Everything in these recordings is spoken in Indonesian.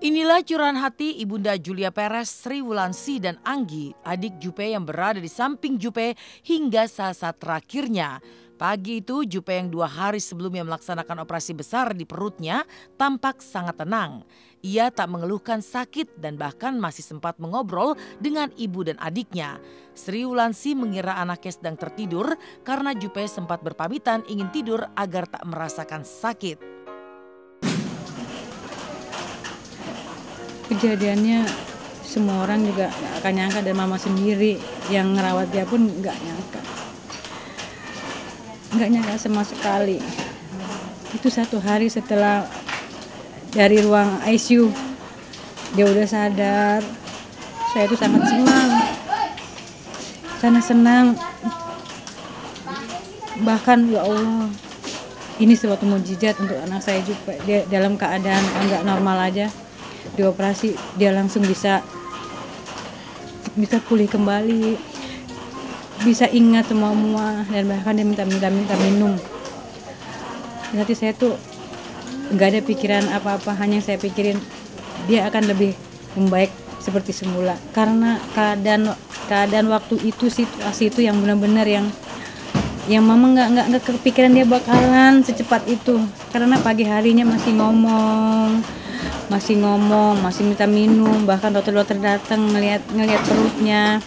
Inilah curahan hati Ibunda Julia Perez, Sri Wulansi dan Anggi, adik Jupe yang berada di samping Jupe hingga saat terakhirnya. Pagi itu Jupe yang 2 hari sebelumnya melaksanakan operasi besar di perutnya tampak sangat tenang. Ia tak mengeluhkan sakit dan bahkan masih sempat mengobrol dengan ibu dan adiknya. Sri Wulansi mengira anaknya sedang tertidur karena Jupe sempat berpamitan ingin tidur agar tak merasakan sakit. Kejadiannya semua orang juga gak akan nyangka, dan mama sendiri yang ngerawat dia pun gak nyangka. Gak nyangka sama sekali. Itu 1 hari setelah dari ruang ICU dia udah sadar. Saya itu sangat senang. Sangat senang. Bahkan ya Allah, ini suatu mukjizat untuk anak saya juga. Dia dalam keadaan enggak normal aja, dioperasi dia langsung bisa pulih kembali, bisa ingat semua, dan bahkan dia minta minum. Nanti saya tuh nggak ada pikiran apa-apa, hanya saya pikirin dia akan lebih membaik seperti semula, karena keadaan waktu itu, situasi itu yang benar-benar yang mama nggak kepikiran dia bakalan secepat itu, karena pagi harinya masih ngomong, masih minta minum, bahkan dokter datang ngelihat perutnya,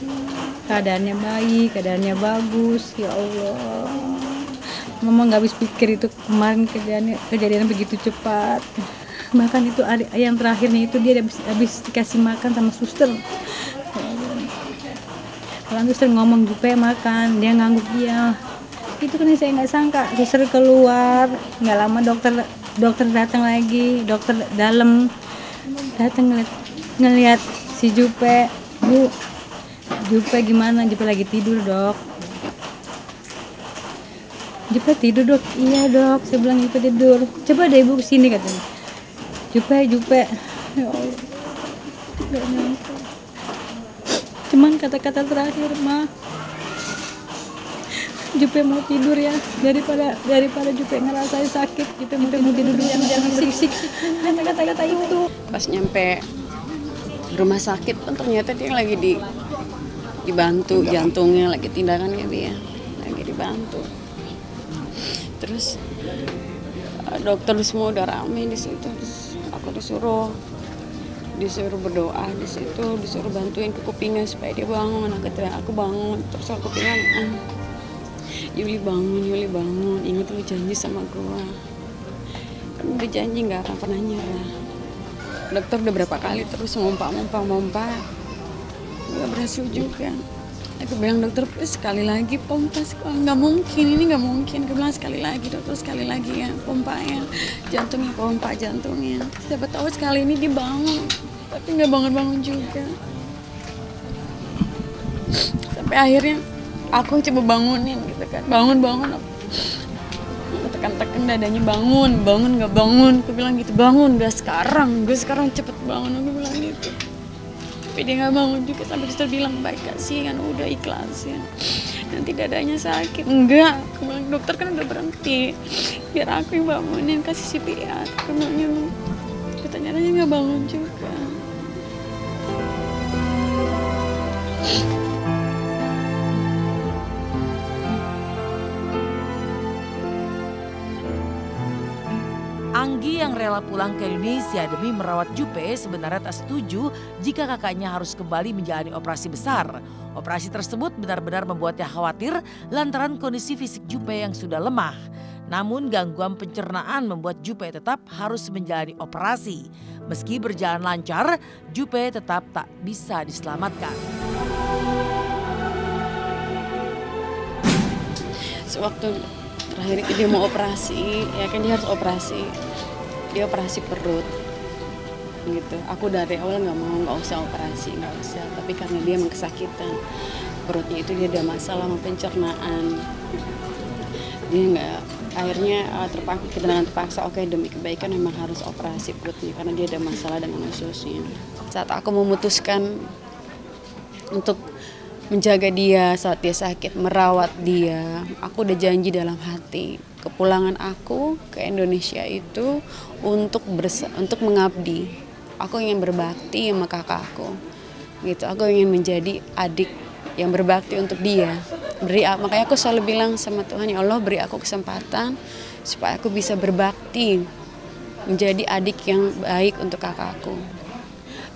keadaannya baik, keadaannya bagus. Ya Allah, mama nggak habis pikir itu kemarin kejadian begitu cepat. Bahkan itu yang terakhirnya itu dia habis dikasih makan sama suster. Kalau suster ngomong Jupe makan, dia ngangguk dia. Itu kan saya nggak sangka, suster keluar, nggak lama dokter datang lagi, dokter dalam datang ngelihat si Jupe. Bu, Jupe gimana? Jupe lagi tidur, Dok. Jupe tidur, Dok. Iya, Dok, saya bilang Jupe tidur. Coba deh Ibu kesini, katanya. Jupe. Ya Allah, nggak nyangka. Cuman kata-kata terakhir, Ma, Jupe mau tidur ya, daripada Jupe ngerasain sakit, Jupe mau tidur dulu, jangan sik kata-kata itu. Pas nyampe rumah sakit pun ternyata dia lagi dibantu jantungnya, lagi tindakannya dia lagi dibantu. Terus dokter semua udah rame di situ, terus aku disuruh berdoa di situ, disuruh bantuin ke kupingnya supaya dia bangun. Aku bangun, terus aku bilang, Yuli bangun, ingat lu janji sama gua. Kan udah janji gak akan pernah nyerah. Dokter udah berapa kali terus mompa, gak berhasil juga. Aku bilang, dokter sekali lagi pompa, nggak mungkin. Aku bilang sekali lagi, dokter sekali lagi ya, pompa ya, pompa jantungnya. Siapa tahu sekali ini dibangun, tapi nggak bangun juga. Sampai akhirnya aku coba bangunin gitu kan, bangun. Aku tekan dadanya, bangun nggak bangun. Aku bilang gitu, bangun, gue sekarang cepet bangun, aku bilang gitu. Tapi dia nggak bangun juga, sampai suster bilang, baik kasihan, udah ikhlasin, nanti dadanya sakit. Enggak, aku bilang, dokter kan udah berhenti, biar aku yang bangunin, kasih CPR. Aku bilang, katanya nggak bangun juga. Anggi yang rela pulang ke Indonesia demi merawat Jupe sebenarnya tak setuju jika kakaknya harus kembali menjalani operasi besar. Operasi tersebut benar-benar membuatnya khawatir lantaran kondisi fisik Jupe yang sudah lemah. Namun gangguan pencernaan membuat Jupe tetap harus menjalani operasi. Meski berjalan lancar, Jupe tetap tak bisa diselamatkan. Sewaktu terakhir itu dia mau operasi, ya kan dia harus operasi. Dia operasi perut gitu. Aku dari awal nggak usah operasi, nggak usah. Tapi karena dia emang kesakitan perutnya itu, dia ada masalah sama pencernaan. Dia nggak, akhirnya terpaksa, oke, demi kebaikan memang harus operasi perutnya karena dia ada masalah dengan ususnya. Saat aku memutuskan untuk menjaga dia saat dia sakit, merawat dia, aku udah janji dalam hati, kepulangan aku ke Indonesia itu untuk mengabdi Aku ingin berbakti sama kakakku. Gitu. Aku ingin menjadi adik yang berbakti untuk dia. Makanya aku selalu bilang sama Tuhan, ya Allah beri aku kesempatan supaya aku bisa berbakti, menjadi adik yang baik untuk kakakku.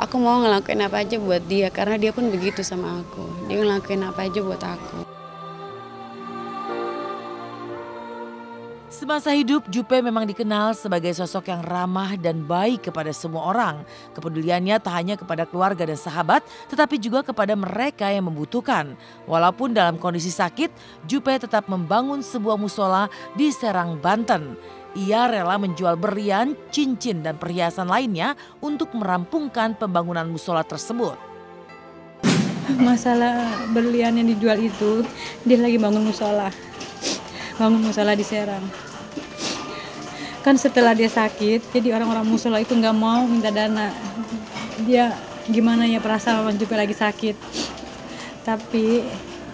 Aku mau ngelakuin apa aja buat dia, karena dia pun begitu sama aku. Dia ngelakuin apa aja buat aku. Semasa hidup, Jupe memang dikenal sebagai sosok yang ramah dan baik kepada semua orang. Kepeduliannya tak hanya kepada keluarga dan sahabat, tetapi juga kepada mereka yang membutuhkan. Walaupun dalam kondisi sakit, Jupe tetap membangun sebuah musola di Serang, Banten. Ia rela menjual berlian, cincin, dan perhiasan lainnya untuk merampungkan pembangunan musola tersebut. Masalah berlian yang dijual itu, dia lagi bangun musola di Serang. Kan setelah dia sakit, jadi orang-orang musola itu nggak mau minta dana. Dia gimana ya perasaan orang juga lagi sakit. Tapi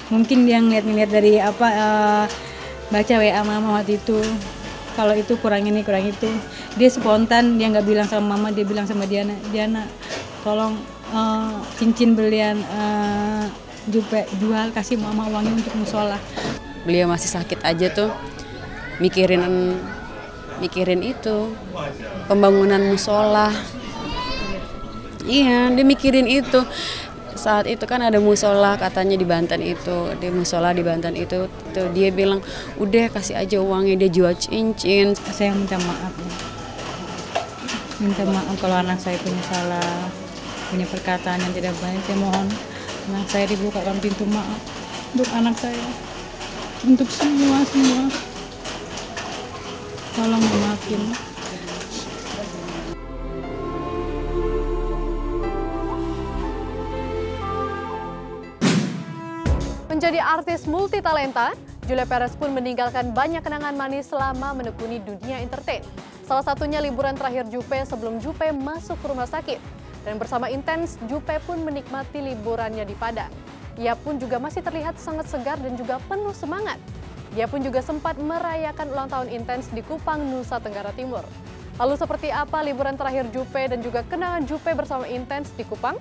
mungkin dia ngeliat dari baca WA mama waktu itu. Kalau itu kurang ini kurang itu. Dia spontan, dia nggak bilang sama mama, dia bilang sama Diana, tolong cincin berlian Jupe jual, kasih mama uangnya untuk musola. Beliau masih sakit aja tuh mikirin itu pembangunan musola. Iya, dia mikirin itu. Saat itu kan ada musola katanya di Banten itu, dia bilang udah kasih aja uangnya, dia jual cincin. Saya minta maaf kalau anak saya punya salah, punya perkataan yang tidak baik. Saya mohon anak saya dibukakan pintu maaf untuk anak saya, untuk semua. Tolong maafin. Menjadi artis multitalenta, Julia Perez pun meninggalkan banyak kenangan manis selama menekuni dunia entertain. Salah satunya liburan terakhir Jupe sebelum Jupe masuk ke rumah sakit. Dan bersama Intens, Jupe pun menikmati liburannya di Padang. Ia pun juga masih terlihat sangat segar dan juga penuh semangat. Dia pun juga sempat merayakan ulang tahun Intens di Kupang, Nusa Tenggara Timur. Lalu seperti apa liburan terakhir Jupe dan juga kenangan Jupe bersama Intens di Kupang?